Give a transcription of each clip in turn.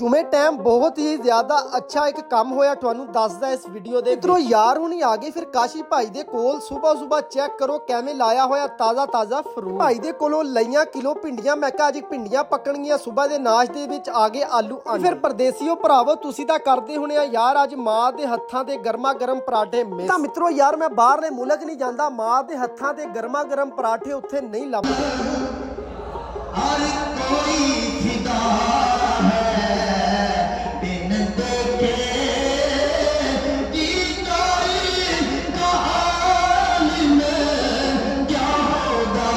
जुमे टाइम बहुत ही ज्यादा अच्छा एक काम होया ਤੁਹਾਨੂੰ ਦੱਸਦਾ ਇਸ ਵੀਡੀਓ ਦੇ ਇਧਰੋਂ ਯਾਰ ਹੁਣੀ ਆ ਗਏ ਫਿਰ ਕਾਸ਼ੀ ਭਾਈ ਦੇ ਕੋਲ ਸਵੇਰ ਚੈੱਕ ਕਰੋ ਕਿਵੇਂ ਲਾਇਆ ਹੋਇਆ ਤਾਜ਼ਾ ਫਰੂਟ ਭਾਈ ਦੇ ਕੋਲੋਂ ਲਈਆਂ ਕਿਲੋ ਭਿੰਡੀਆਂ ਮੈਂ ਕਿਹਾ ਅੱਜ ਭਿੰਡੀਆਂ ਪੱਕਣਗੀਆਂ ਸਵੇਰ ਦੇ ਨਾਸ਼ਤੇ ਵਿੱਚ ਆ ਗਏ ਆਲੂ ਫਿਰ ਪਰਦੇਸੀਓ ਭਰਾਵੋ ਤੁਸੀਂ ਤਾਂ ਕਰਦੇ ਹੋਣੇ ਆ ਯਾਰ ਅੱਜ ਮਾਂ ਦੇ ਹੱਥਾਂ ਤੇ ਗਰਮਾ ਗਰਮ ਪਰਾਠੇ ਮਿਸ ਤਾਂ ਮਿੱਤਰੋ ਯਾਰ ਮੈਂ ਬਾਹਰਲੇ ਮੁਲਕ ਨਹੀਂ ਜਾਂਦਾ ਮਾਂ ਦੇ ਹੱਥਾਂ ਤੇ ਗਰਮਾ ਗਰਮ ਪਰਾਠੇ ਉੱਥੇ ਨਹੀਂ ਲੱਭਦੇ हर कोई फिदा है बिन देखे की कोई कहानी में क्या होगा।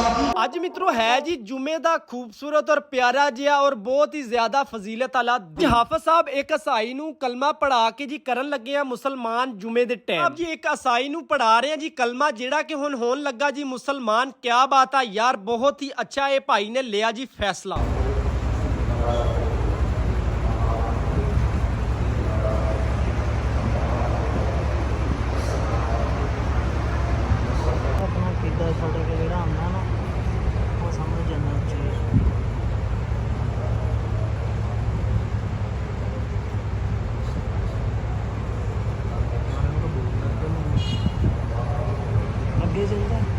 आज मित्रों है जी जुमे दा खूबसूरत और प्यारा जिहा और बहुत ही ज्यादा फजीलत वाला हाफिज साहब एक ईसाई नू कलमा पढ़ा के जी करन लगे आ मुसलमान जुमे दे टाइम अब जी एक ईसाई नू पढ़ा रहे हैं जी कलमा जेड़ा कि हुण होन लगा जी मुसलमान। क्या बात है यार बहुत ही अच्छा ये भाई ने लिया जी फैसला। अपना किदा छोड़ के जेड़ा आंदा ना वो समझ जाना चाहिए। आगे चलता है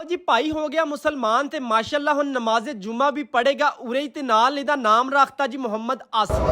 जी भाई हो गया मुसलमान ते माशाअल्लाह हुण नमाज़े जुमा भी पढ़ेगा उरे ते नाल इहदा नाम रखता जी मोहम्मद आसिफ।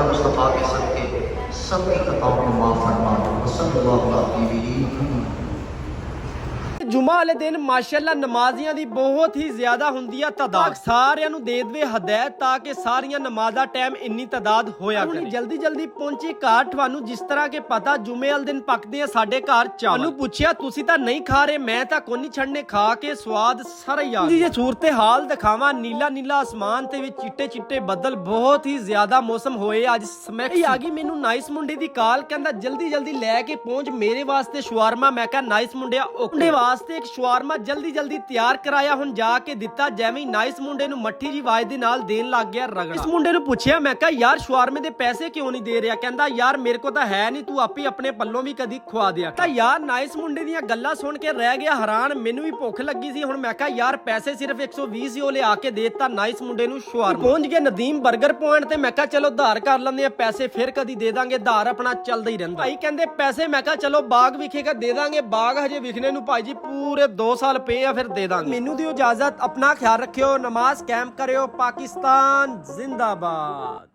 मुस्तफा के सदके सभी खताओं को माफ फरमा सल्लल्लाहु अलैहि वसल्लम। जुमा वाले दिन माशाअल्लाह नमाजियां दी बहुत ही ज्यादा हुंदी है तादाद सारियां नु दे देवे हदायत ताकि सारियां नमाज़ा टाइम इन्नी तादाद होया करे। जल्दी जल्दी पहुंचे घर थानू जिस तरह के पता जुमे वाले दिन पकदे आ साडे घर चावल थानू पूछया तुसी तां नहीं खा रहे मैं तां कोई नहीं छड़ने खा के स्वाद सारा ही आ गया। ये सूरत हाल दिखावा नीला नीला आसमान ते विच चिट्टे चिट्टे बदल बहुत ही ज्यादा मौसम होए अज स्मैक आ गई मेनू नाइस मुंडे दी कॉल कहंदा जल्दी जल्दी लेके पहुंच मेरे वास्ते शवारमा। मैं कहा नाइस मुंडिया ओके वास्ते एक शवारमा जल्दी जल्दी तैयार कराया हुण जाके दिता जैਵੇਂ नाइस मुंडे नु मट्ठी जी वाज दे नाल देन लग गया रगड़ा। इस मुंडे नु पूछया मैं कहा यार शवारमे दे पैसे क्यों नहीं दे रहा कहंदा यार मेरे को तो है नहीं तू आपे अपने पल्लों भी कदी खवा दिया ता यार नाइस मुंडे दी गल्लां सुन के रह गया हैरान मेनू भी भुख लगी सी। हुण मैं कहा यार पैसे सिर्फ 120 ही ओ ले आके देता नाइस मुंडे नु शवारमा। पहुंच गए नदीम बर्गर पॉइंट ते मैं कहा चलो धार कर लंदे आ पैसे फिर कदी दे दांगे धार अपना चलदा ही रहिंदा। भाई कहंदे पैसे मैं कहा चलो बाग विखेगा दे दांगे बाग हजे विखने नु भाई जी पूरे 2 साल पे या फिर दे दांगे। मेनू दियो इजाजत अपना ख्याल रखियो नमाज कायम करियो पाकिस्तान जिंदाबाद।